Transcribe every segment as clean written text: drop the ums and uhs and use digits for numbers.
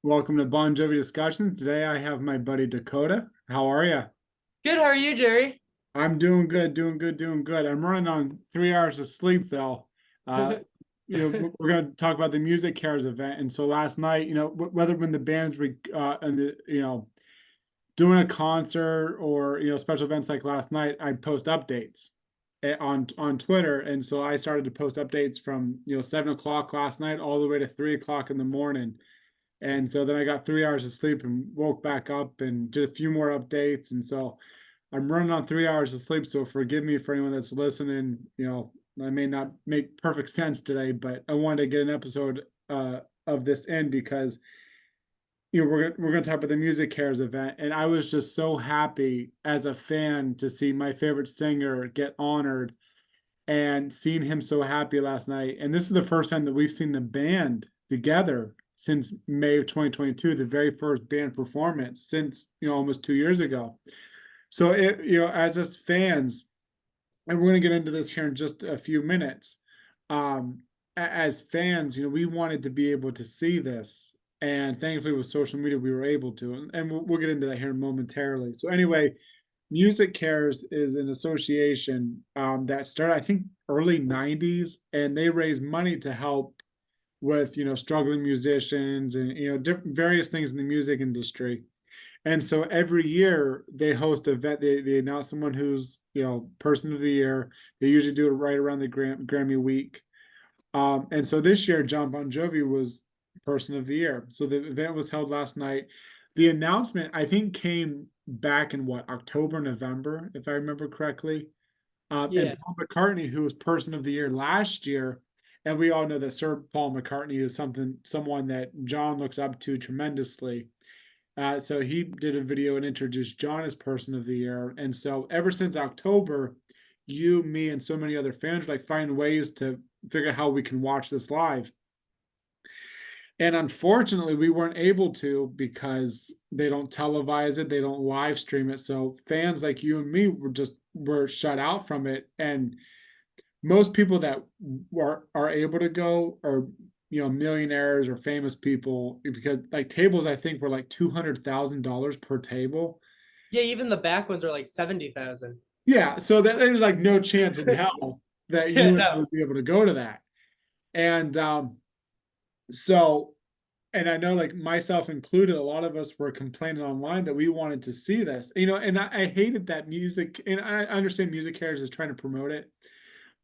Welcome to Bon Jovi Discussions. Today I have my buddy Dakota. How are you? Good, how are you, Jerry? I'm doing good, doing good, doing good. I'm running on 3 hours of sleep though. Uh, we're going to talk about the MusicCares event. And so last night, whether when the bands were and the doing a concert or special events like last night, I'd post updates on Twitter. And so I started to post updates from 7 o'clock last night all the way to 3 o'clock in the morning. And so then I got 3 hours of sleep and woke back up and did a few more updates. And so I'm running on 3 hours of sleep. So forgive me for anyone that's listening. I may not make perfect sense today, but I wanted to get an episode of this in because we're gonna talk about the MusicCares event, and I was just so happy as a fan to see my favorite singer get honored and seeing him so happy last night. And this is the first time that we've seen the band together since May of 2022, the very first band performance since, almost 2 years ago. So as us fans, and we're going to get into this here in just a few minutes. As fans, we wanted to be able to see this. And thankfully with social media, we were able to, and we'll get into that here momentarily. So anyway, MusicCares is an association that started, I think, early 90s, and they raise money to help with, struggling musicians and, different various things in the music industry. And so every year they host an event. They announce someone who's, person of the year. They usually do it right around the Grammy week. And so this year, Jon Bon Jovi was person of the year. So the event was held last night. The announcement, I think, came back in October, November, if I remember correctly. And Yeah. Paul McCartney, who was person of the year last year, and we all know that Sir Paul McCartney is someone that John looks up to tremendously. So he did a video and introduced John as person of the year. And so ever since October, you, me, and so many other fans like find ways to figure out how we can watch this live. And unfortunately, we weren't able to because they don't televise it, they don't live stream it. So fans like you and me were shut out from it. And most people that are able to go are millionaires or famous people, because like tables I think were like $200,000 per table. Yeah, even the back ones are like 70,000. Yeah, so there's like no chance in hell that Yeah, you and I no. would be able to go to that. And so and I know, like myself included, a lot of us were complaining online that we wanted to see this, and I hated that music, and I understand MusicCares is trying to promote it,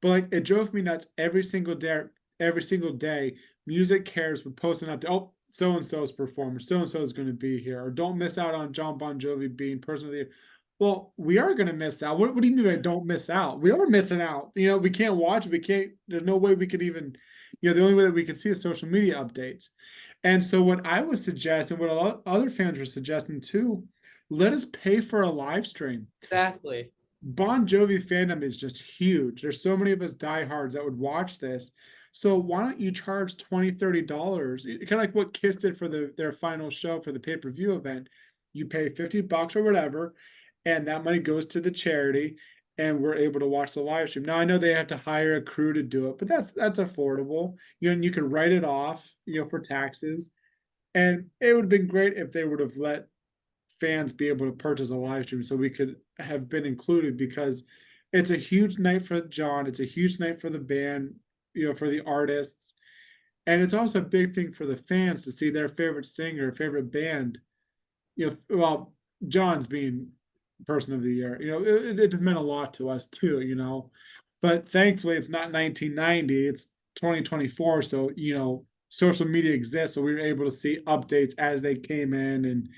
but like it drove me nuts every single day. Every single day, MusicCares would post an update. Oh, so and so's performer, so and so is going to be here, or don't miss out on Jon Bon Jovi being person of the year. Well, we are going to miss out. What do you mean by don't miss out? We are missing out. We can't watch. We can't. There's no way we could even. The only way that we could see is social media updates. And so what I was suggesting, what a lot other fans were suggesting too, let us pay for a live stream. Exactly. Bon Jovi fandom is just huge. There's so many of us diehards that would watch this. So why don't you charge $20, $30? Kind of like what Kiss did for their final show for the pay-per-view event. You pay $50 or whatever, and that money goes to the charity, and we're able to watch the live stream. Now I know they have to hire a crew to do it, but that's affordable. And you can write it off, for taxes. And it would have been great if they would have let fans be able to purchase a live stream so we could have been included, because it's a huge night for John. It's a huge night for the band, for the artists. And it's also a big thing for the fans to see their favorite singer, favorite band. Well, John's being person of the year, it meant a lot to us too. But thankfully it's not 1990, it's 2024. So, social media exists. So we were able to see updates as they came in,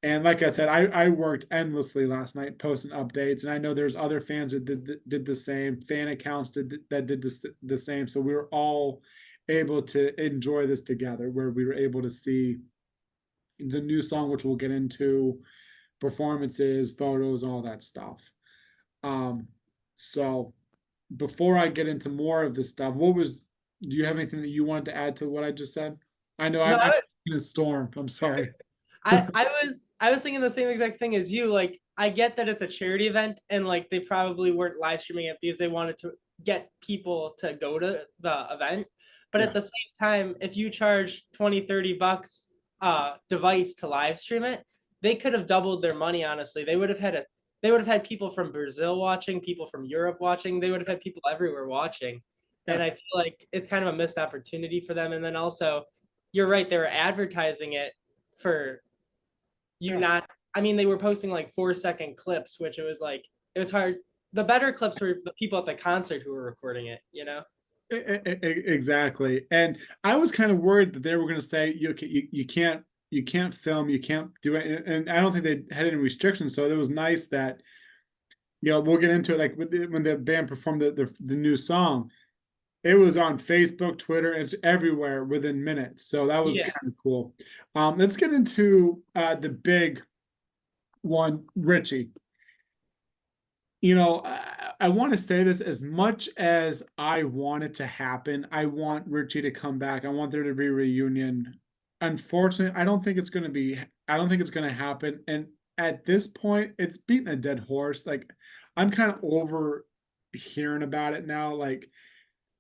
and like I said, I worked endlessly last night posting updates, and I know there's other fans that did the same. Fan accounts that did the same. So we were all able to enjoy this together, where we were able to see the new song, which we'll get into, performances, photos, all that stuff. Um, so before I get into more of this stuff, do you have anything that you wanted to add to what I just said? I know No, I'm in a storm. I'm sorry. I was thinking the same exact thing as you. Like, I get that it's a charity event and like they probably weren't live streaming it because they wanted to get people to go to the event. But at Yeah. the same time, if you charge 20, $30 device to live stream it, they could have doubled their money. Honestly, they would have had people from Brazil watching, people from Europe watching. They would have had people everywhere watching, Yeah, and I feel like it's kind of a missed opportunity for them. And then also, you're right, they were advertising it for you yeah. not. I mean, they were posting like 4-second clips, which it was hard. The better clips were the people at the concert who were recording it. You know. Exactly. And I was kind of worried that they were going to say you can't film, you can't do it. And I don't think they had any restrictions. So it was nice that we'll get into it. Like when the band performed the new song, it was on Facebook, Twitter, it's everywhere within minutes. So that was Yeah. kind of cool. Let's get into the big one, Richie. I want to say this, as much as I want it to happen. I want Richie to come back. I want there to be a reunion. Unfortunately, I don't think it's going to happen. And at this point, it's beating a dead horse. Like, I'm kind of over hearing about it now. Like,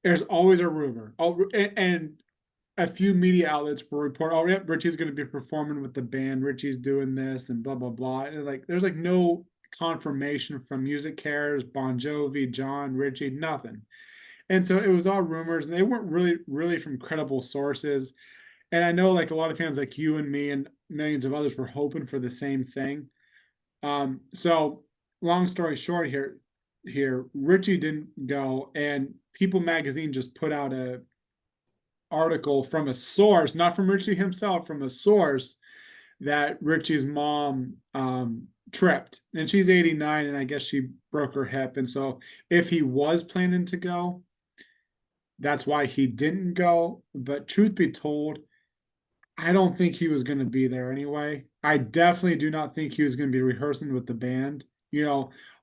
there's always a rumor. And a few media outlets will report, oh, yeah, Richie's going to be performing with the band. Richie's doing this and blah, blah, blah. And like, there's like no confirmation from MusicCares, Bon Jovi, John, Richie, nothing. And so it was all rumors, and they weren't really from credible sources. And I know like a lot of fans like you and me and millions of others were hoping for the same thing. So long story short here, Richie didn't go, and People Magazine just put out a article from a source, not from Richie himself, from a source, that Richie's mom tripped, and she's 89, and I guess she broke her hip. And so if he was planning to go, that's why he didn't go. But truth be told, I don't think he was going to be there anyway. I definitely do not think he was going to be rehearsing with the band.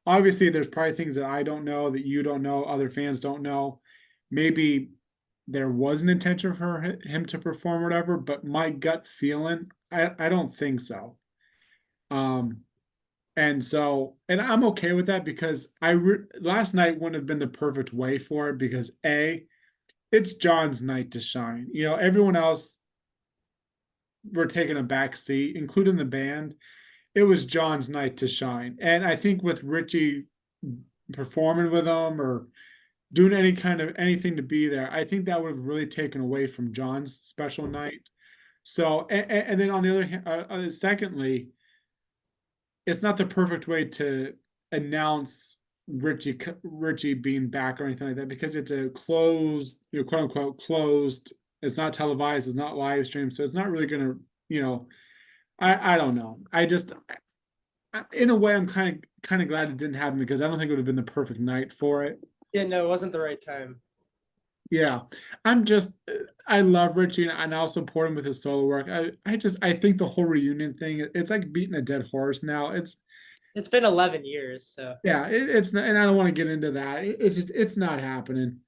Obviously, there's probably things that I don't know, that you don't know, other fans don't know. Maybe there was an intention for him to perform, whatever, but my gut feeling, I don't think so. Um, and I'm okay with that, because last night wouldn't have been the perfect way for it, because it's John's night to shine. Everyone else were taking a back seat, including the band. It was John's night to shine, and I think with Richie performing with him or doing any kind of anything to be there, I think that would have really taken away from John's special night. So, and then on the other hand, secondly, it's not the perfect way to announce Richie being back or anything like that, because it's a closed, quote unquote closed. It's not televised. It's not live streamed, so it's not really going to, I don't know. In a way, I'm kind of glad it didn't happen, because I don't think it would have been the perfect night for it. Yeah. No, it wasn't the right time. Yeah, I love Richie, and I'll support him with his solo work. I think the whole reunion thing, it's like beating a dead horse now. It's been 11 years, so Yeah, it's not, and I don't want to get into that. It's not happening,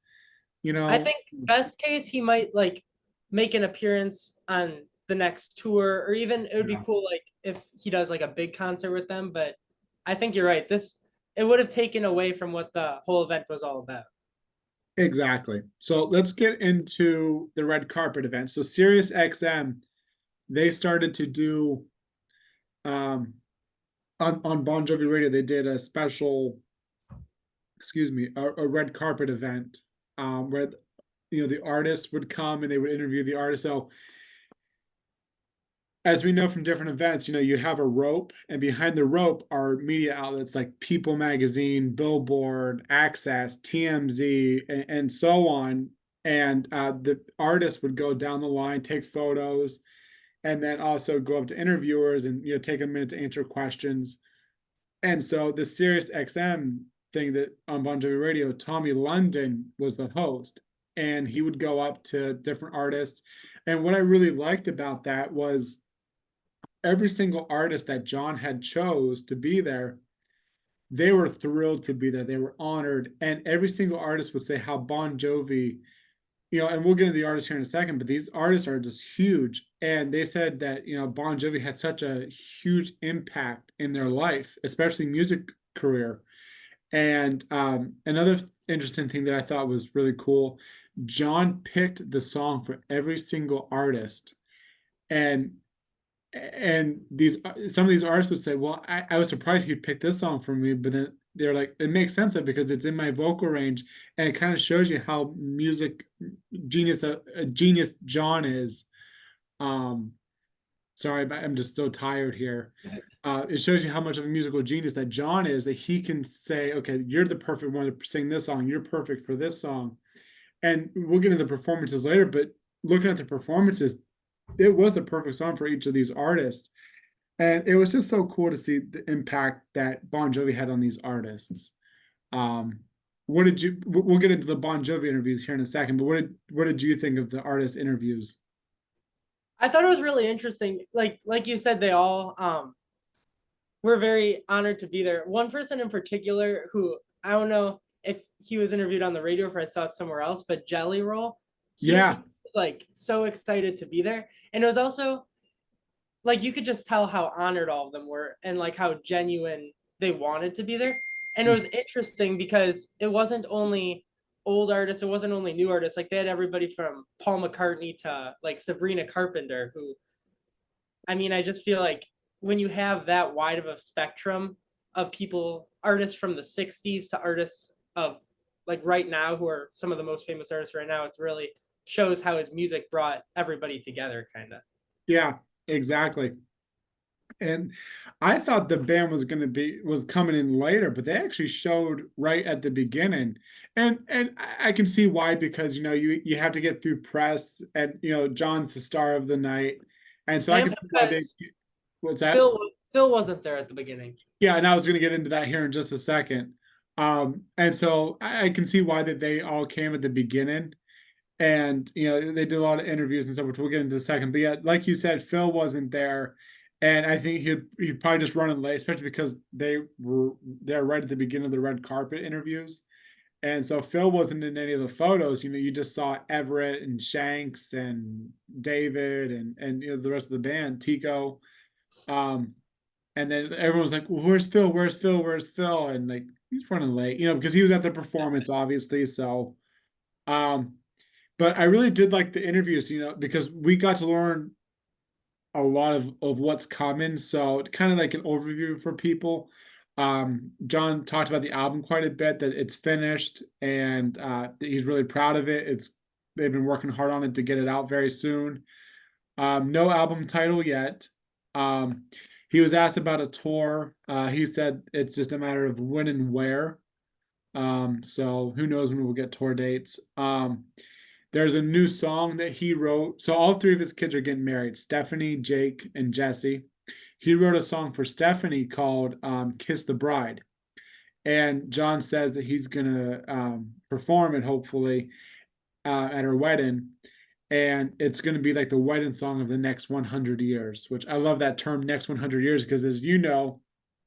you I know. think best case he might like make an appearance on the next tour, or even it would be Yeah, cool like if he does like a big concert with them. But I think you're right. This it would have taken away from what the whole event was all about. exactly. So let's get into the red carpet event. So Sirius XM, they started to do um on Bon Jovi Radio, they did a special, excuse me, a red carpet event, where the artists would come and they would interview the artist. So as we know from different events, you have a rope, and behind the rope are media outlets like People Magazine, Billboard, Access, TMZ, and so on. And the artist would go down the line, take photos, and then also go up to interviewers and take a minute to answer questions. And so the Sirius XM thing, that on Bon Jovi Radio, Tommy London was the host, and he would go up to different artists. And what I really liked about that was every single artist that John had chose to be there, they were thrilled to be there. They were honored, and every single artist would say how Bon Jovi, and we'll get into the artists here in a second, but these artists are just huge. And they said that, Bon Jovi had such a huge impact in their life, especially music career. And another interesting thing that I thought was really cool, John picked the song for every single artist. And and these some of these artists would say, well, I was surprised he picked this song for me, but then they're like, it makes sense that because it's in my vocal range, and it kind of shows you how music genius a genius John is. um Sorry, but I'm just so tired here. It shows you how much of a musical genius that John is, that he can say, okay, you're the perfect one to sing this song, you're perfect for this song. And we'll get into the performances later, but looking at the performances, it was the perfect song for each of these artists. And it was just so cool to see the impact that Bon Jovi had on these artists. Um, what did you, we'll get into the Bon Jovi interviews here in a second, but what did you think of the artist interviews? I thought it was really interesting. Like you said, they all were very honored to be there. One person in particular who I don't know if he was interviewed on the radio or if I saw it somewhere else, but Jelly Roll, he Yeah, was like so excited to be there. And it was also like you could just tell how honored all of them were and like how genuine they wanted to be there. And it was interesting because it wasn't only old artists, it wasn't only new artists. Like they had everybody from Paul McCartney to like Sabrina Carpenter, who I mean, I just feel like when you have that wide of a spectrum of people, artists from the 60s to artists of like right now, who are some of the most famous artists right now, it really shows how his music brought everybody together, kind of. yeah, exactly. And I thought the band was coming in later, but they actually showed right at the beginning. And I can see why, because you have to get through press, and John's the star of the night. And so I And can see why they because what's that? Phil wasn't there at the beginning. Yeah, and I was gonna get into that here in just a second. And so I can see why that they all came at the beginning. And they did a lot of interviews and stuff, which we'll get into in a second. But yeah, like you said, Phil wasn't there, and I think he'd probably just running late, especially because they were there right at the beginning of the red carpet interviews, and so Phil wasn't in any of the photos. You just saw Everett and Shanks and David and the rest of the band, Tico, um, and then everyone was like, well, "Where's Phil? Where's Phil? Where's Phil?" And like he's running late, because he was at the performance, obviously. So. Um, but I really did like the interviews, because we got to learn a lot of what's coming. So kind of like an overview for people. John talked about the album quite a bit, that it's finished, and he's really proud of it. They've been working hard on it to get it out very soon. No album title yet. Um, he was asked about a tour. He said it's just a matter of when and where. So who knows when we'll get tour dates. There's a new song that he wrote. So all three of his kids are getting married: Stephanie, Jake, and Jesse. He wrote a song for Stephanie called Kiss the Bride. And John says that he's going to perform it, hopefully, at her wedding. And it's going to be like the wedding song of the next 100 years, which I love that term, next 100 years, because as you know,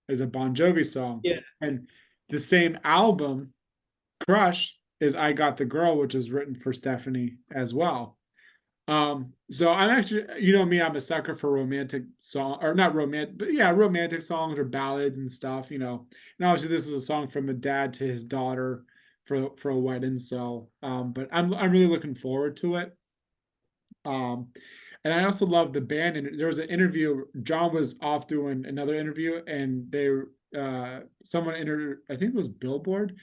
is a Bon Jovi song. Yeah. And the same album, Crush, is I Got the Girl, which is written for Stephanie as well. So I'm actually, me, I'm a sucker for romantic song, or not romantic, but yeah, romantic songs or ballads and stuff, And obviously this is a song from a dad to his daughter for a wedding. So but I'm really looking forward to it. Um and I also love the band. And there was an interview, John was off doing another interview, and someone I think it was Billboard,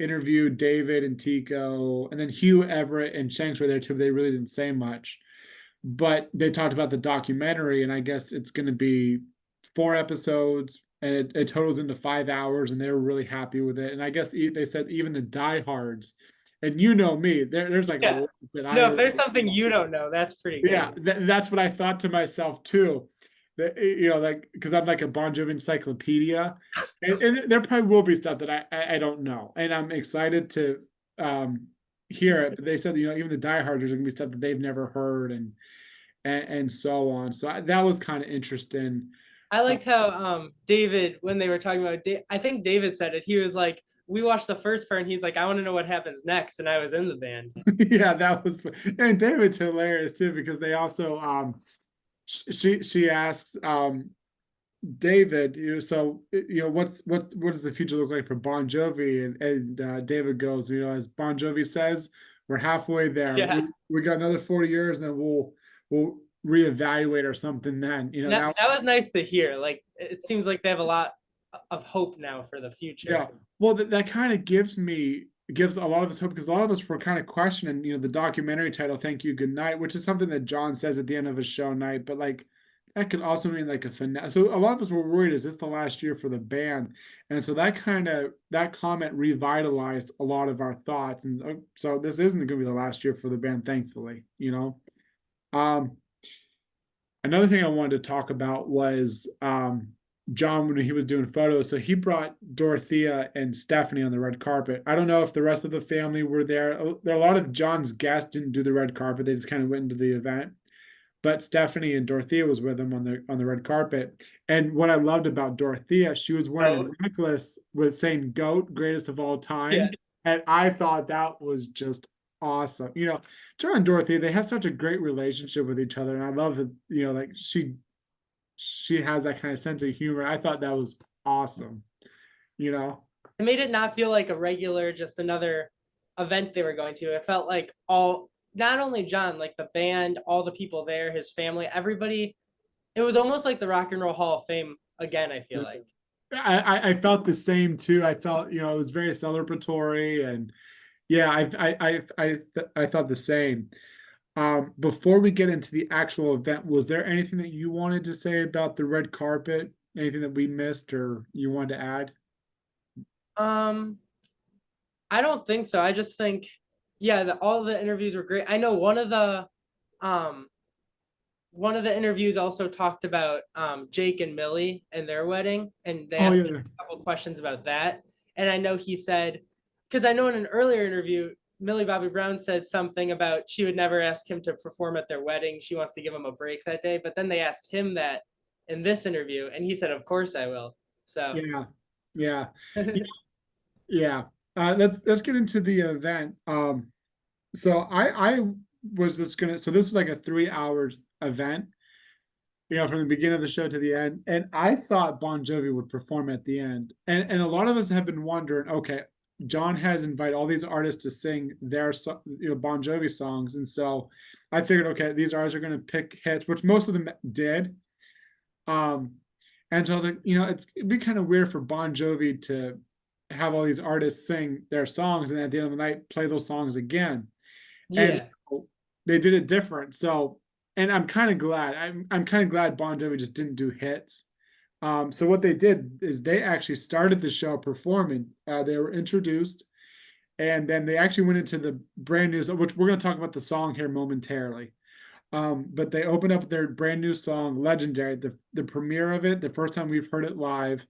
interviewed David and Tico, and then Hugh Everett and Shanks were there too. But they really didn't say much, but they talked about the documentary, and I guess it's going to be 4 episodes, and it totals into 5 hours, and they were really happy with it. And I guess they said even the diehards, and me, there's like a Yeah. lot that No, if there's something you don't know, that's pretty yeah, good. that's what I thought to myself too. That like, because I'm like a Bon Jovi encyclopedia, and there probably will be stuff that I don't know, and I'm excited to um hear it. But they said even the diehards, there's gonna be stuff that they've never heard, and so on. So that was kind of interesting. I liked how David, when they were talking about I think David said it. He was like, we watched the first part and he's like, I want to know what happens next. And I was in the band. Yeah, that was, and David's hilarious too, because they also she asks David, so what does the future look like for Bon Jovi? And David goes, as Bon Jovi says, we're halfway there. Yeah. We got another 40 years, and then we'll reevaluate or something then, you know, And that that that was nice to hear. Like it seems like they have a lot of hope now for the future. yeah. Well, that kind of gives a lot of us hope because a lot of us were kind of questioning, you know, the documentary title, Thank You, Good Night, which is something that John says at the end of his show night, but like that could also mean like a finale. So a lot of us were worried, is this the last year for the band? And so that comment revitalized a lot of our thoughts. And so this isn't going to be the last year for the band, thankfully, you know. Um, Another thing I wanted to talk about was John when he was doing photos. So he brought Dorothea and Stephanie on the red carpet. I don't know if the rest of the family were there. There are a lot of John's guests didn't do the red carpet. They just kind of went into the event. But Stephanie and Dorothea was with him on the red carpet. And what I loved about Dorothea, she was wearing Oh a necklace with saying "Goat, greatest of all yeah. time," and I thought that was just awesome. You know, John and Dorothea, they have such a great relationship with each other, and I love that. You know, like she has that kind of sense of humor. I thought that was awesome. You know, It made it not feel like a regular, just another event they were going to. It felt like all, not only John, like the band, all the people there, his family, everybody. It was almost like the Rock and Roll Hall of Fame again, I feel like. I felt the same too. I felt, you know, it was very celebratory, and yeah, I thought the same. Before we get into the actual event, was there anything that you wanted to say about the red carpet? Anything that we missed or you wanted to add? Um, I don't think so. I just think, yeah, all the interviews were great. I know um one of the interviews also talked about Jake and Millie and their wedding, and they Oh asked yeah, a couple questions about that. And I know he said, because I know in an earlier interview, Millie Bobby Brown said something about she would never ask him to perform at their wedding. She wants to give him a break that day. But then they asked him that in this interview, and he said, "Of course I will." So yeah, yeah, yeah. Let's get into the event. So I was just gonna. So this is like a 3 hours event, you know, from the beginning of the show to the end. And I thought Bon Jovi would perform at the end. And a lot of us have been wondering, okay, John has invited all these artists to sing their you know, Bon Jovi songs. And so I figured, okay, these artists are gonna pick hits, which most of them did. Um, and so I was like, you know, it'd be kind of weird for Bon Jovi to have all these artists sing their songs and at the end of the night play those songs again. And yeah, so they did it different. So, and I'm kind of glad. I'm kind of glad Bon Jovi just didn't do hits. So what they did is they actually started the show performing. They were introduced, and then they actually went into the brand new, which we're going to talk about the song here momentarily. But they opened up their brand new song, "Legendary," the premiere of it, the first time we've heard it live,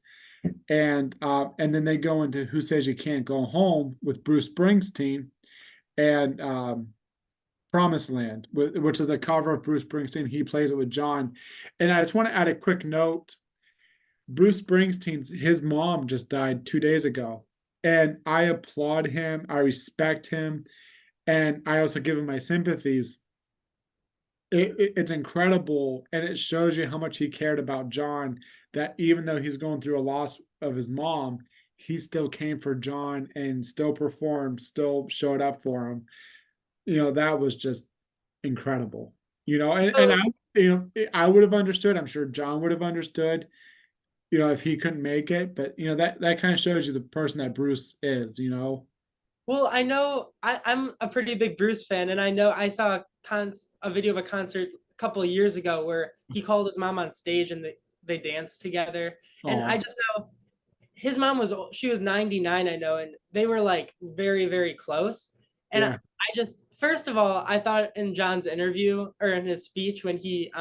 and then they go into "Who Says You Can't Go Home" with Bruce Springsteen, and Promised Land, which is a cover of Bruce Springsteen. He plays it with John. And I just want to add a quick note. Bruce Springsteen's his mom just died 2 days ago. And I applaud him. I respect him. And I also give him my sympathies. It's incredible. And it shows you how much he cared about John, that even though he's going through a loss of his mom, he still came for John and still performed, still showed up for him. You know, that was just incredible. You know, and I, so you know, I would have understood. I'm sure John would have understood, you know, if he couldn't make it. But you know, that kind of shows you the person that Bruce is, you know. well, I know I'm a pretty big Bruce fan, and I know I saw a video of a concert a couple of years ago where he called his mom on stage and they danced together. And I Oh, just know his mom was, she was 99, I know, and they were like very, very close. And yeah, I just, first of all, I thought in John's interview or in his speech when he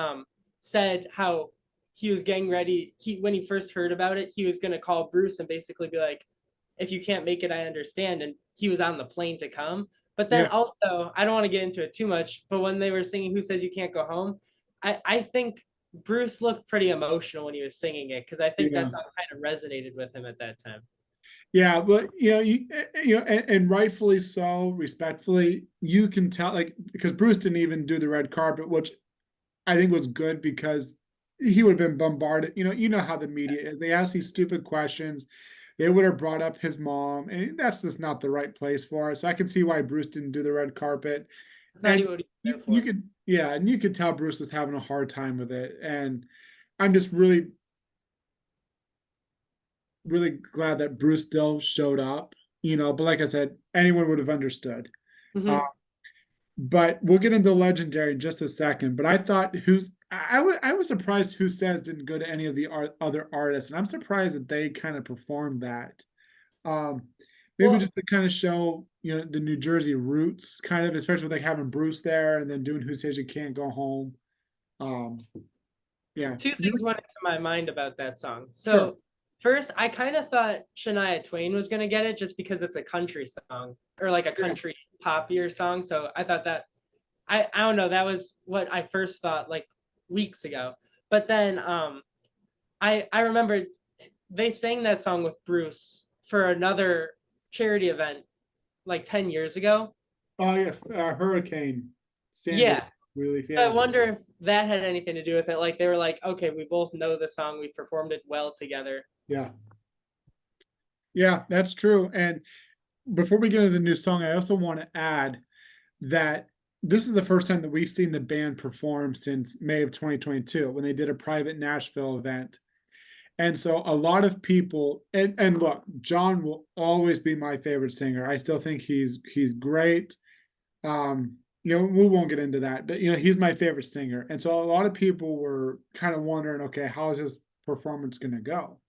said how he was getting ready, he when he first heard about it, he was gonna call Bruce and basically be like, if you can't make it, I understand. And he was on the plane to come. But then yeah, also, I don't want to get into it too much, but when they were singing Who Says You Can't Go Home, I think Bruce looked pretty emotional when he was singing it because I think yeah, that song kind of resonated with him at that time. yeah. But you know, you know, and rightfully so, respectfully, you can tell, like, because Bruce didn't even do the red carpet, which I think was good because he would have been bombarded. You know how the media is. They ask these stupid questions. They would have brought up his mom, and that's just not the right place for it. So I can see why Bruce didn't do the red carpet. It's not And even what he there you for. could, yeah, and you could tell Bruce was having a hard time with it, and I'm just really, really glad that Bruce still showed up. But like I said, anyone would have understood. Uh, Mhm. but we'll get into legendary in just a second. But I thought I was surprised Who Says didn't go to any of the other artists, and I'm surprised that they kind of performed that. Um, Maybe Well, just to kind of show, the New Jersey roots, kind of, especially with like having Bruce there and then doing Who Says You Can't Go Home. Um, yeah, two things went into my mind about that song. sure. So first, I kind of thought Shania Twain was gonna get it just because it's a country song or like a Yeah. country poppier song. So I thought that I don't know, that was what I first thought like weeks ago. But then I remember they sang that song with Bruce for another charity event like 10 years ago. Oh yeah, Hurricane Sandy Yeah. relief. I Yeah, wonder if that had anything to do with it. Like they were like, okay, we both know the song, we performed it well together. yeah, yeah. That's true. And before we get into the new song, I also want to add that this is the first time that we've seen the band perform since May of 2022 when they did a private Nashville event. And so a lot of people, and look, John will always be my favorite singer. I still think he's great. We won't get into that, but he's my favorite singer. And so a lot of people were kind of wondering, okay, how is his performance going to go?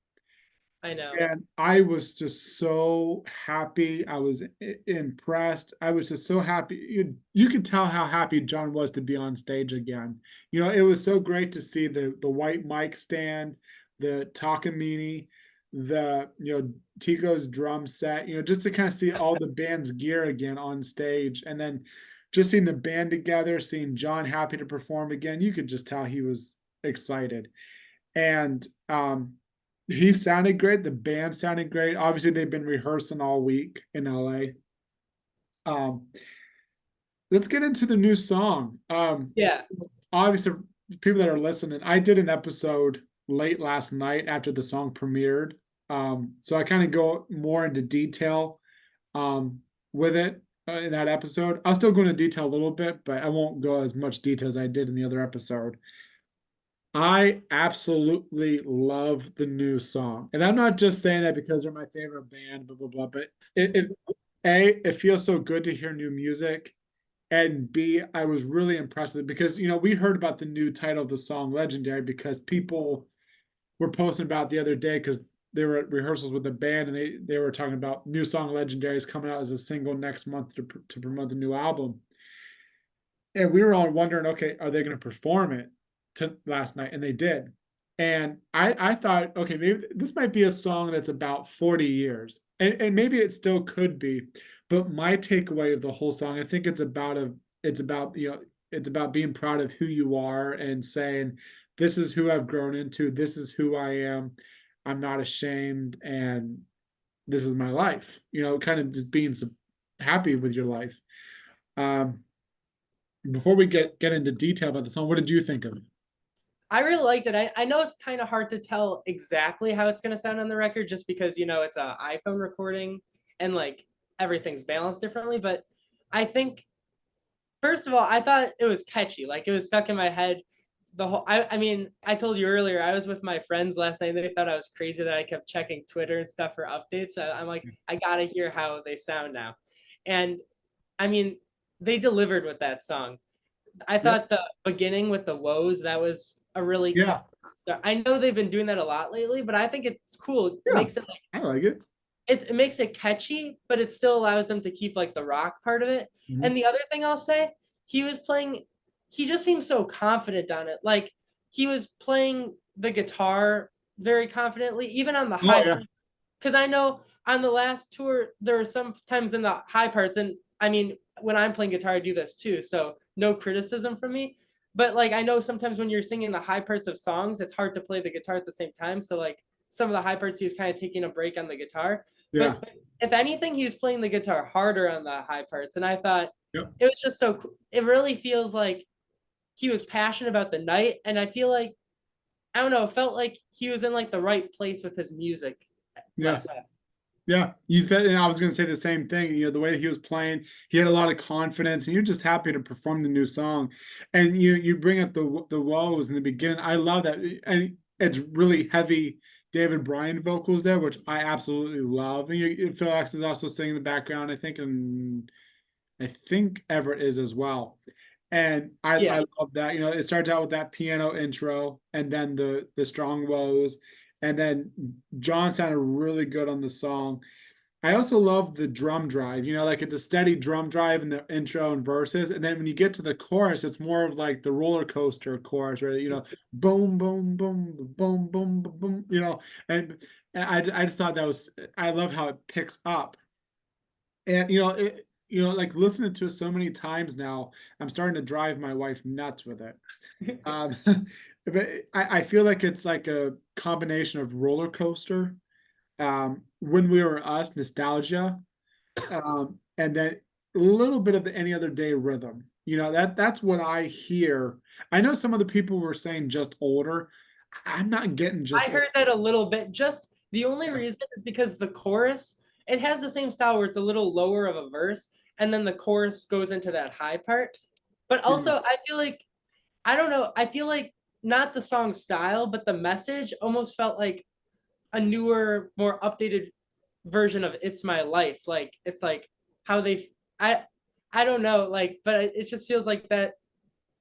I know. And I was just so happy. I was impressed. I was just so happy. You could tell how happy John was to be on stage again. It was so great to see the white mic stand, the Takamine, the Tico's drum set. Just to kind of see all the band's gear again on stage, and then just seeing the band together, seeing John happy to perform again. You could just tell he was excited, and he sounded great. The band sounded great. Obviously, they've been rehearsing all week in LA. Um, let's get into the new song. Yeah. Obviously, people that are listening, I did an episode late last night after the song premiered. So I kind of go more into detail with it in that episode. I'll still go into detail a little bit, but I won't go as much detail as I did in the other episode. I absolutely love the new song. And I'm not just saying that because they're my favorite band, blah, blah, blah, but it feels so good to hear new music. And B, I was really impressed with it because, we heard about the new title of the song, Legendary, because people were posting about it the other day because they were at rehearsals with the band and they were talking about new song Legendary is coming out as a single next month to promote the new album. And we were all wondering, okay, are they going to perform it last night? And they did. And I thought, okay, maybe this might be a song that's about 40 years. And maybe it still could be. But my takeaway of the whole song, I think it's about being proud of who you are and saying, this is who I've grown into, this is who I am. I'm not ashamed, and this is my life. Kind of just being happy with your life. Um, Before we get into detail about the song, what did you think of it? I really liked it. I know it's kind of hard to tell exactly how it's gonna sound on the record just because it's a iPhone recording and like everything's balanced differently. But I think first of all, I thought it was catchy. Like it was stuck in my head. I mean, I told you earlier, I was with my friends last night. They thought I was crazy that I kept checking Twitter and stuff for updates. So I'm like, I gotta hear how they sound now. And I mean, they delivered with that song. I Yep. thought the beginning with the woes, that was a really Yeah. so I know they've been doing that a lot lately, but I think it's cool. It Yeah. makes it like I like it. it makes it catchy, but it still allows them to keep like the rock part of it. Mhm. And the other thing I'll say, he was playing, he just seems so confident on it. Like he was playing the guitar very confidently, even on the Oh high yeah. because I know on the last tour there are some times in the high parts, and I mean when I'm playing guitar I do this too, so no criticism from me. But like I know sometimes when you're singing the high parts of songs, it's hard to play the guitar at the same time. So like some of the high parts he was kind of taking a break on the guitar. Yeah. But if anything, he was playing the guitar harder on the high parts, and I thought Yep. it was just so cool. It really feels like he was passionate about the night, and I feel like I don't know, it felt like he was in like the right place with his music Yeah. last night. Yeah, you said, and I was going to say the same thing. You know, the way he was playing, he had a lot of confidence, and you're just happy to perform the new song. And you bring up the woes in the beginning. I love that, and it's really heavy David Bryan vocals there, which I absolutely love. And Phil X is also singing in the background, I think, and I think Everett is as well. And I Yeah, love that. You know, it starts out with that piano intro, and then the strong woes, and then John sounded really good on the song. I also love the drum drive, you know, like it's a steady drum drive in the intro and verses. And then when you get to the chorus, it's more of like the roller coaster chorus, where, you know, boom, boom, boom, boom, boom, boom, boom, you know, and I just thought that was, I love how it picks up. And, like listening to it so many times now, I'm starting to drive my wife nuts with it. Um, but I feel like it's like a combination of roller coaster, when we were us, nostalgia, and then a little bit of the any other day rhythm. You know, that's what I hear. I know some of the people were saying just older. I'm not getting just I heard that a little bit. Just the only reason is because the chorus, it has the same style where it's a little lower of a verse, and then the chorus goes into that high part. But yeah, also, I feel like, I don't know, I feel like not the song style, but the message almost felt like a newer, more updated version of "It's My Life." Like it's like how they, I, I don't know, like, but it just feels like that.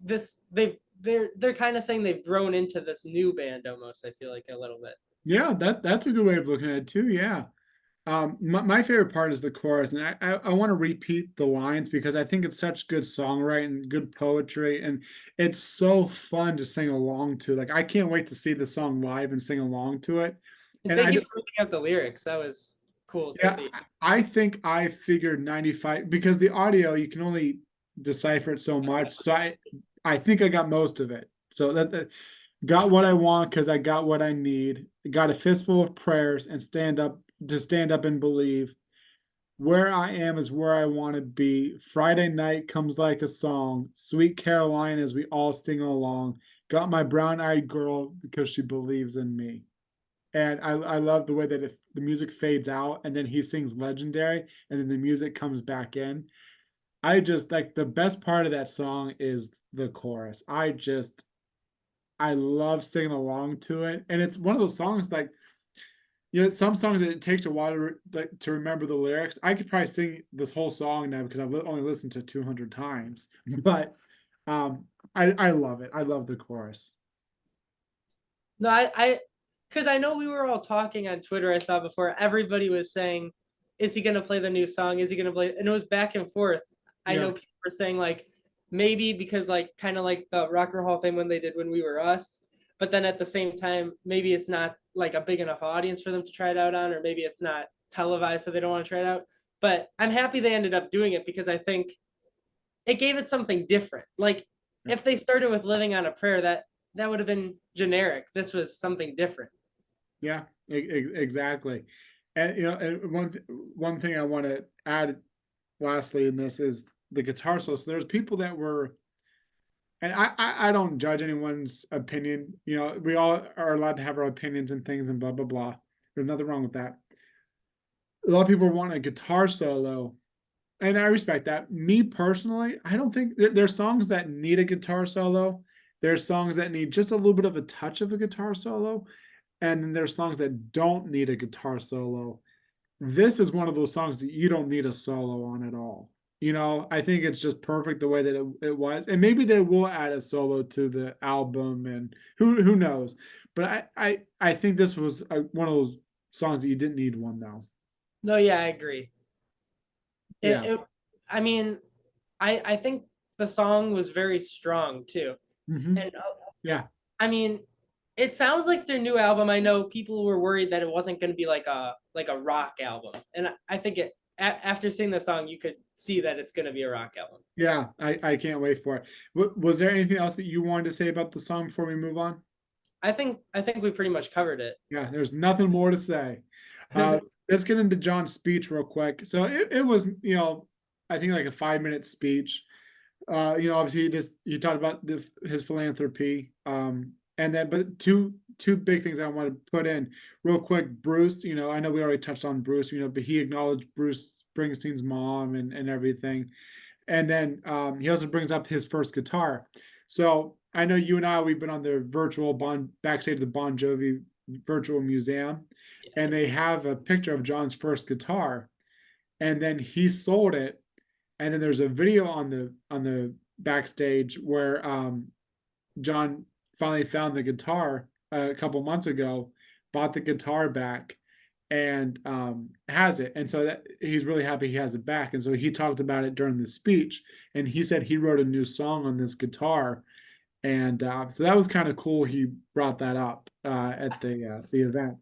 They're kind of saying they've grown into this new band almost. I feel like a little bit. yeah, that's a good way of looking at it too. Yeah. My favorite part is the chorus, and I want to repeat the lines because I think it's such good songwriting, good poetry, and it's so fun to sing along to. Like I can't wait to see the song live and sing along to it. And And thank I you just, for looking at the lyrics. That was cool to yeah, see. I think I figured 95 because the audio you can only decipher it so much. So I think I got most of it. So that got what I want because I got what I need. Got a fistful of prayers and stand up and believe. Where I am is where I want to be. Friday night comes like a song. Sweet Caroline as we all sing along. Got my brown-eyed girl because she believes in me. And I love the way that if the music fades out and then he sings Legendary and then the music comes back in. I just like the best part of that song is the chorus. I love singing along to it. And it's one of those songs like, some songs that it takes a while to remember the lyrics. I could probably sing this whole song now because I've only listened to 200 times. But um, I love it. I love the chorus. No, because I know we were all talking on Twitter. I saw before everybody was saying, "Is he gonna play the new song? Is he gonna play?" And it was back and forth. I Yeah, know people were saying like maybe because like kind of like the Rocker Hall thing when they did When We Were Us, but then at the same time maybe it's not like a big enough audience for them to try it out on, or maybe it's not televised so they don't want to try it out. But I'm happy they ended up doing it because I think it gave it something different. Like if they started with Living on a Prayer, that would have been generic. This was something different. yeah, exactly. And and one thing I want to add lastly in this is the guitar solo. So there's people that were, and I don't judge anyone's opinion. You know, we all are allowed to have our opinions and things and blah blah blah. There's nothing wrong with that. A lot of people want a guitar solo, and I respect that. Me personally, I don't think there's songs that need a guitar solo. There's songs that need just a little bit of a touch of a guitar solo, and then there's songs that don't need a guitar solo. This is one of those songs that you don't need a solo on at all. You know, I think it's just perfect the way that it was. And maybe they will add a solo to the album and who knows. But I think this was one of those songs that you didn't need one though. No, yeah, I agree. It, Yeah. it I mean, I think the song was very strong too. Hmm. And Yeah. I mean, it sounds like their new album. I know people were worried that it wasn't going to be like a rock album. And I think after seeing the song, you could see that it's going to be a rock album. Yeah. I can't wait for it. Was there anything else that you wanted to say about the song before we move on? I think we pretty much covered it. Yeah, there's nothing more to say. Uh, let's get into John's speech real quick. So it was, I think like a 5 minute speech. Obviously he talked about his philanthropy. And then, but two big things I want to put in real quick. Bruce, I know we already touched on Bruce, but he acknowledged Bruce Springsteen's mom and everything. And then he also brings up his first guitar. So I know you and I, we've been on the virtual backstage of the Bon Jovi virtual museum, and they have a picture of John's first guitar, and then he sold it. And then there's a video on the backstage where John finally found the guitar a couple months ago, bought the guitar back, and has it. And so that he's really happy he has it back. And so he talked about it during the speech, and he said he wrote a new song on this guitar. And so that was kind of cool. He brought that up at the event.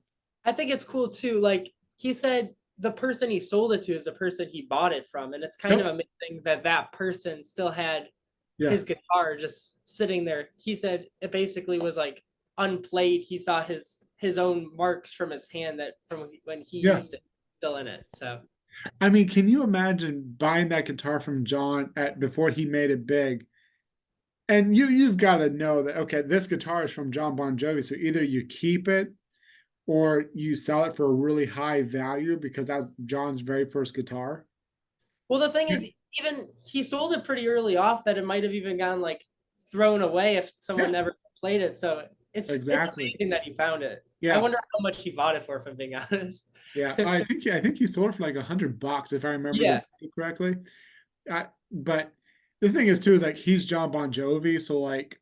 I think it's cool too. Like he said, the person he sold it to is the person he bought it from, and it's kind Yep. of amazing that that person still had Yeah. his guitar just sitting there. He said it basically was like unplayed. He saw his own marks from his hand that from when he Yeah. used it still in it. So I mean, can you imagine buying that guitar from John before he made it big? And you've got to know that, okay, this guitar is from Jon Bon Jovi, so either you keep it or you sell it for a really high value because that's John's very first guitar. well, the thing is, even he sold it pretty early off that it might have even gone like thrown away if someone Yeah. never played it. So it's Exactly. amazing that he found it. Yeah. I wonder how much he bought it for, if I'm being honest. Yeah, I think he sold it for like $100 if I remember Yeah. correctly. But the thing is too is like he's Jon Bon Jovi, so like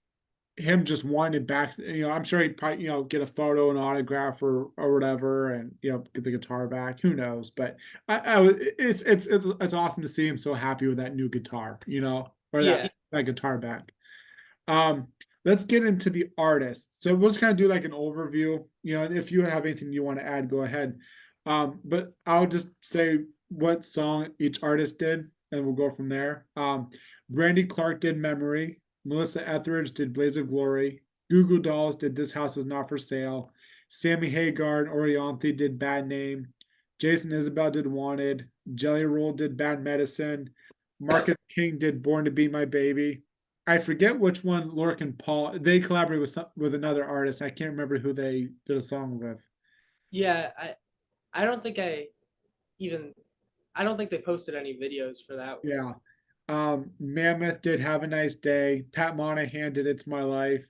him just wanting it back, I'm sure he'd probably get a photo, an autograph, or whatever, and get the guitar back. Who knows? But it's awesome to see him so happy with that new guitar, or Yeah. that guitar back. Um, let's get into the artists. So we'll just kind of do like an overview, and if you have anything you want to add, go ahead. But I'll just say what song each artist did, and we'll go from there. Brandy Clark did Memory. Melissa Etheridge did Blaze of Glory. Goo Goo Dolls did This House Is Not For Sale. Sammy Hagar and Orianthi did Bad Name. Jason Isabel did Wanted. Jelly Roll did Bad Medicine. Marcus King did Born to Be My Baby. I forget which one Lork and Paul, they collaborated with another artist. I can't remember who they did a song with. Yeah, I don't think I don't think they posted any videos for that one. Yeah. Mammoth did Have a Nice Day. Pat Monahan did It's My Life.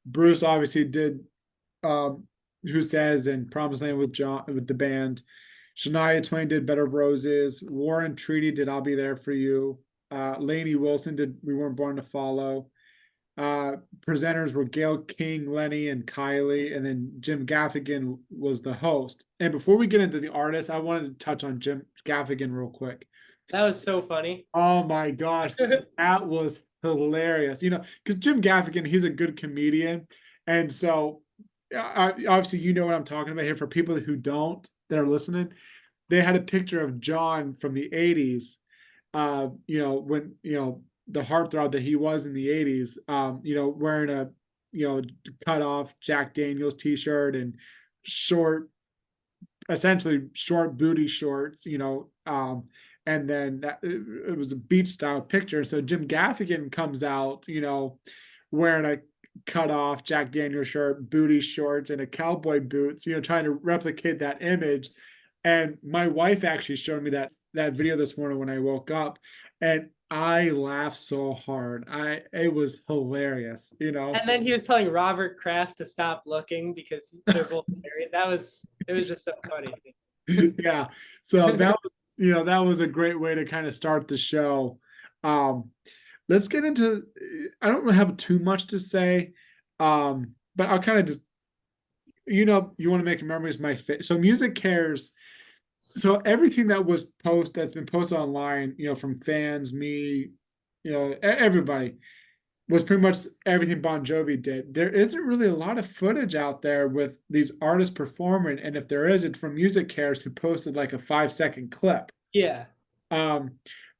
Bruce obviously did Who Says and Promised Land with John with the band. Shania Twain did Bed of Roses. Warren Treaty did I'll Be There For You. Lainey Wilson did We Weren't Born to Follow. Presenters were Gail King, Lenny, and Kylie, and then Jim Gaffigan was the host. And before we get into the artists, I wanted to touch on Jim Gaffigan real quick. That was so funny. Oh my gosh, that was hilarious. Because Jim Gaffigan, he's a good comedian, and so obviously you know what I'm talking about here. For people who don't, that are listening, they had a picture of John from the '80s. When the heartthrob that he was in the '80s. Wearing a cut off Jack Daniels t-shirt and essentially short booty shorts. And then it was a beach style picture. So Jim Gaffigan comes out, wearing a cut off Jack Daniels shirt, booty shorts, and a cowboy boots, trying to replicate that image. And my wife actually showed me that video this morning when I woke up, and I laughed so hard. It was hilarious, And then he was telling Robert Kraft to stop looking because they're both married. It was just so funny. Yeah. So that was a great way to kind of start the show. Let's get into, I don't really have too much to say. But I'll kind of just, you want to make memories my fit. So MusicCares. So everything that's been posted online, from fans, me, everybody, was pretty much everything Bon Jovi did. There isn't really a lot of footage out there with these artists performing, and if there is, it's from MusicCares, who posted like a 5-second clip. Yeah. I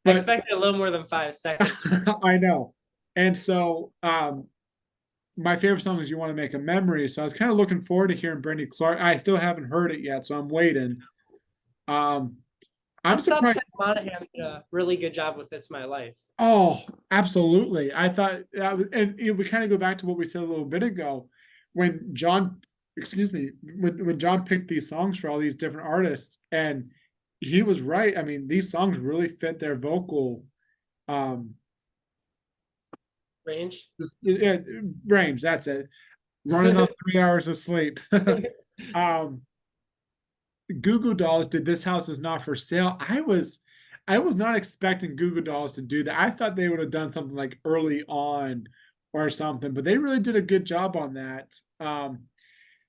expected a little more than 5 seconds. I know. And so my favorite song is You Want to Make a Memory. So I was kind of looking forward to hearing Brandy Clark. I still haven't heard it yet, so I'm waiting. I'm surprised. Pat Monahan did a really good job with It's My Life. Oh, absolutely. I thought, and we kind of go back to what we said a little bit ago, when John excuse me, when John picked these songs for all these different artists, and he was right. I mean, these songs really fit their vocal um Range. yeah, range. That's it. Running on 3 hours of sleep. um Goo Goo Dolls did This House Is Not for Sale. I was not expecting Goo Goo Dolls to do that. I thought they would have done something like Early On or something, but they really did a good job on that.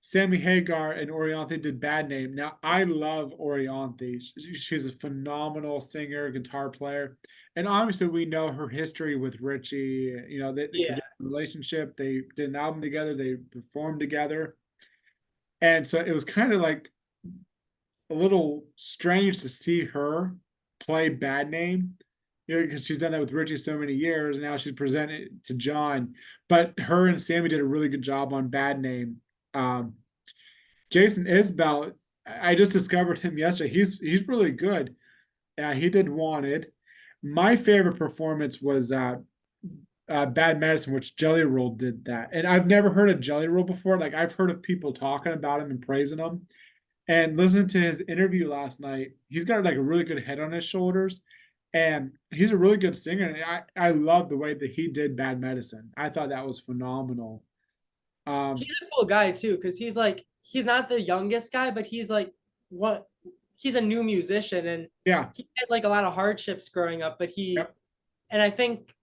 Sammy Hagar and Orianthi did Bad Name. Now, I love Orianthi. She's a phenomenal singer, guitar player. And obviously, we know her history with Richie. You know, because Yeah. they had a relationship, they did an album together, they performed together. And so it was kind of like a little strange to see her play Bad Name, you know, because she's done that with Richie so many years, and now she's presented to John. But her and Sammy did a really good job on Bad Name. Um, Jason Isbell, I just discovered him yesterday. He's really good. He did Wanted. My favorite performance was Bad Medicine, which Jelly Roll did that. And I've never heard of Jelly Roll before. Like I've heard of people talking about him and praising him. And listening to his interview last night, he's got like a really good head on his shoulders. And he's a really good singer. And I love the way that he did Bad Medicine. I thought that was phenomenal. He's Um, a cool guy too, because he's like he's not the youngest guy, but he's like what he's a new musician and yeah. he had like a lot of hardships growing up, but he Yep. and I think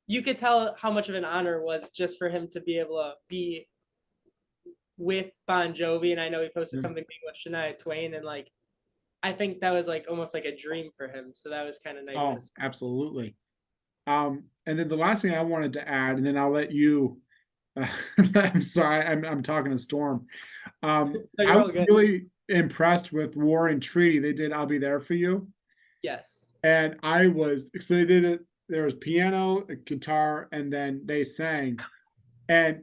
you could tell how much of an honor it was just for him to be able to be with Bon Jovi. And I know he posted Yeah. something being with Shania Twain, and like I think that was like almost like a dream for him. So that was kind of nice to Oh, see. absolutely. And then the last thing I wanted to add, and then I'll let you. Uh, I'm sorry, I'm talking to Storm. So I you're all was good. really impressed with War and Treaty. They did "I'll Be There for You," Yes. and I was so they did it. There was piano, guitar, and then they sang. And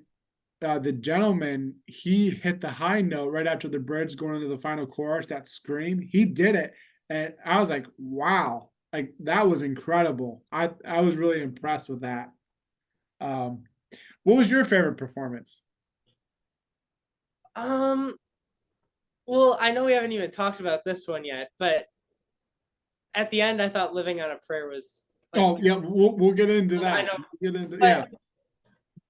the gentleman, he hit the high note right after the bridge going into the final chorus. That scream, he did it, and I was like, "Wow!" Like that was incredible. I was really impressed with that. Um, what was your favorite performance? Um, well, I know we haven't even talked about this one yet, but at the end I thought Living on a Prayer was like Oh yeah, we'll get into I that. know, We'll get into but yeah.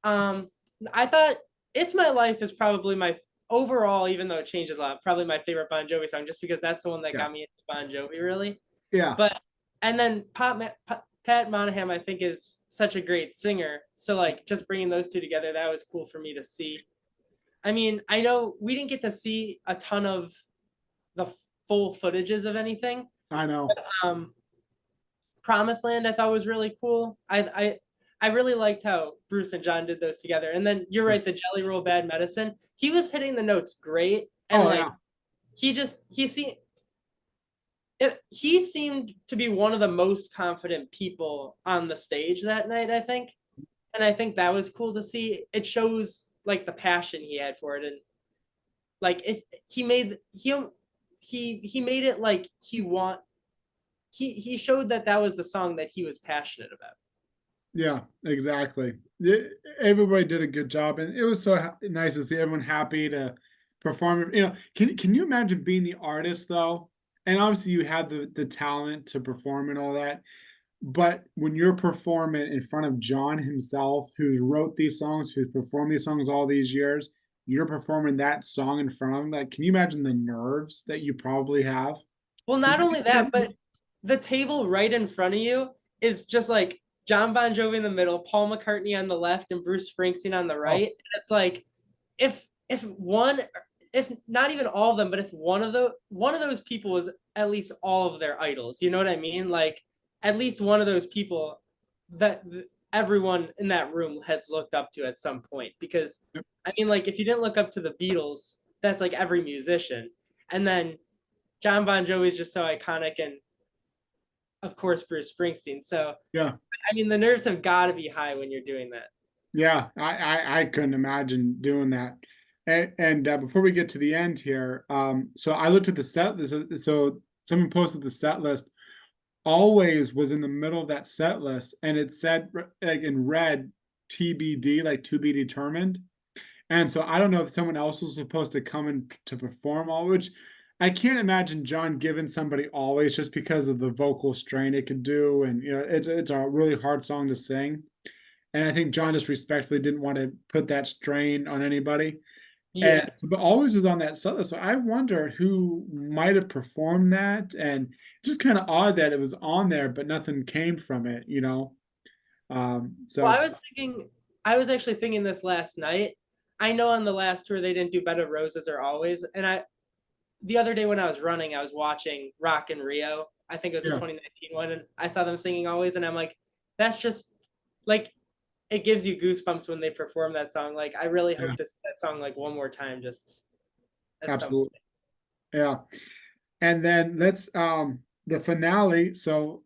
um I thought It's My Life is probably my overall, even though it changes a lot, probably my favorite Bon Jovi song, just because that's the one that Yeah. got me into Bon Jovi really. Yeah. But and then Pat Monahan, I think, is such a great singer. So like just bringing those two together, that was cool for me to see. I mean, I know we didn't get to see a ton of the full footages of anything. I know. Um, Promised Land I thought was really cool. I really liked how Bruce and John did those together. And then you're Yeah. right, the Jelly Roll Bad Medicine. He was hitting the notes great, and Oh like yeah. he seemed to be one of the most confident people on the stage that night, I think. And I think that was cool to see. It shows like the passion he had for it, and like it he made it like he showed that that was the song that he was passionate about. Yeah, exactly. Everybody did a good job, and it was so nice to see everyone happy to perform. You know, can you imagine being the artist though? And obviously, you have the talent to perform and all that. But when you're performing in front of John himself, who's wrote these songs, who's performed these songs all these years, you're performing that song in front of him. Like, can you imagine the nerves that you probably have? Well, not only that, but the table right in front of you is just like John Bon Jovi in the middle, Paul McCartney on the left, and Bruce Springsteen on the Oh, right. And it's like if one, if not even all of them, but if one of those people was at least all of their idols, you know what I mean? Like at least one of those people that everyone in that room has looked up to at some point. Because I mean, like if you didn't look up to the Beatles, that's like every musician, and then John Bon Jovi is just so iconic, and of course Bruce Springsteen. So yeah. I mean, the nerves have got to be high when you're doing that. Yeah, I couldn't imagine doing that. And before we get to the end here, so I looked at the set list. So someone posted the set list. Always was in the middle of that set list, and it said like in red TBD, like to be determined. And so I don't know if someone else was supposed to come in to perform all, which I can't imagine John giving somebody Always just because of the vocal strain it could do, and it's a really hard song to sing. And I think John just respectfully didn't want to put that strain on anybody. And Yeah. so, but Always was on that solo. So I wonder who might have performed that, and just kind of odd that it was on there, but nothing came from it. Well, So I was actually thinking this last night. I know on the last tour they didn't do Bed of Roses or Always, and the other day when I was running, I was watching Rock in Rio. I think it was the yeah, 2019 one, and I saw them singing Always, and I'm like, that's just like it gives you goosebumps when they perform that song. Like I really yeah, hope to see that song like one more time, just at some point. absolutely. Yeah. And then let's the finale. So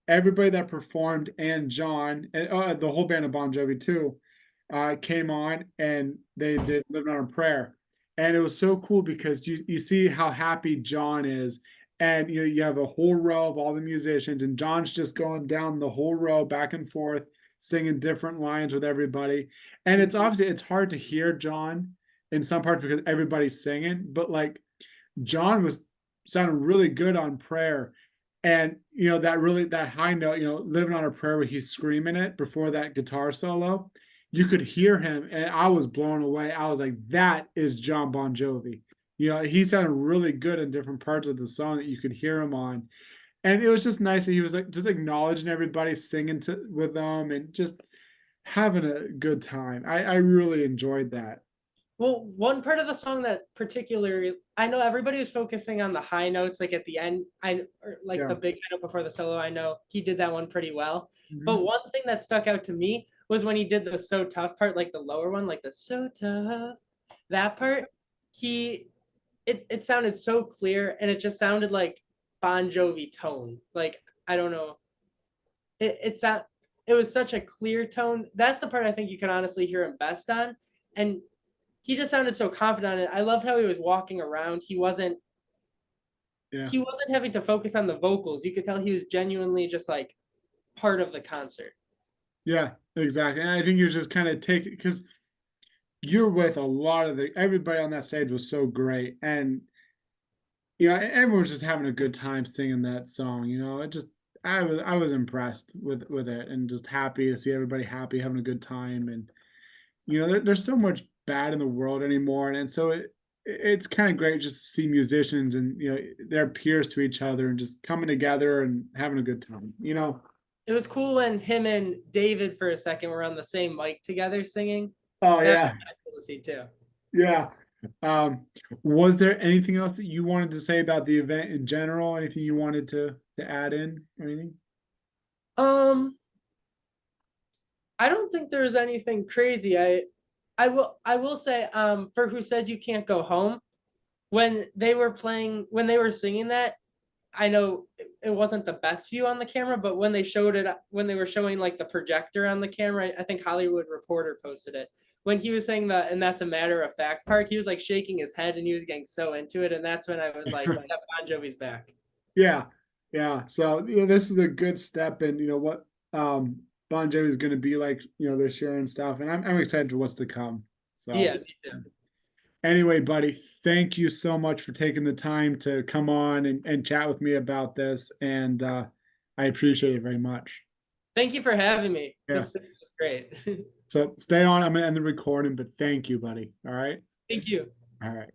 everybody that performed and John and the whole band of Bon Jovi too came on and they did Living on a Prayer. And it was so cool because you see how happy John is. And you have a whole row of all the musicians, and John's just going down the whole row back and forth, singing different lines with everybody. And it's obviously it's hard to hear John in some parts because everybody's singing, but like John was sounding really good on prayer. And that high note, living on a prayer where he's screaming it before that guitar solo, you could hear him, and I was blown away. I was like, that is Jon Bon Jovi. He sounded really good in different parts of the song that you could hear him on. And it was just nice that he was like just acknowledging everybody, singing with them, and just having a good time. I really enjoyed that. Well, one part of the song that particularly I know everybody was focusing on the high notes, like at the end, like Yeah. the big note before the solo. I know he did that one pretty well. But Mhm. one thing that stuck out to me was when he did the so tough part, like the lower one, like the so tough. That part, he it sounded so clear and it just sounded like Bon Jovi tone. Like I don't know. It was such a clear tone. That's the part I think you can honestly hear him best on. And he just sounded so confident on it. I loved how he was walking around. Yeah. He wasn't having to focus on the vocals. You could tell he was genuinely just like part of the concert. Yeah, exactly. And I think you just kind of take it because you're with a lot of everybody on that stage was so great. And everyone was just having a good time singing that song. I was impressed with it and just happy to see everybody happy, having a good time. And there's so much bad in the world anymore. And so it's kind of great just to see musicians and their peers to each other and just coming together and having a good time. It was cool when him and David for a second were on the same mic together singing. Oh That yeah. was cool to see too. Yeah. Um, was there anything else that you wanted to say about the event in general? Anything you wanted to add in or anything? Um, I don't think there's anything crazy. I will say, for Who Says You Can't Go Home, when they were singing that, I know it wasn't the best view on the camera, but when they showed it, when they were showing like the projector on the camera, I think Hollywood Reporter posted it. When he was saying that, and that's a matter of fact part, he was like shaking his head and he was getting so into it. And that's when I was like, yeah, Bon Jovi's back. Yeah. Yeah. So, this is a good step in, what Bon Jovi is going to be like, this year and stuff. And I'm excited for what's to come. So, Yeah, me too. anyway, buddy, thank you so much for taking the time to come on and chat with me about this. And I appreciate it very much. Thank you for having me. Yeah. This is great. So stay on. I'm going to end the recording, but thank you, buddy. All right. Thank you. All right.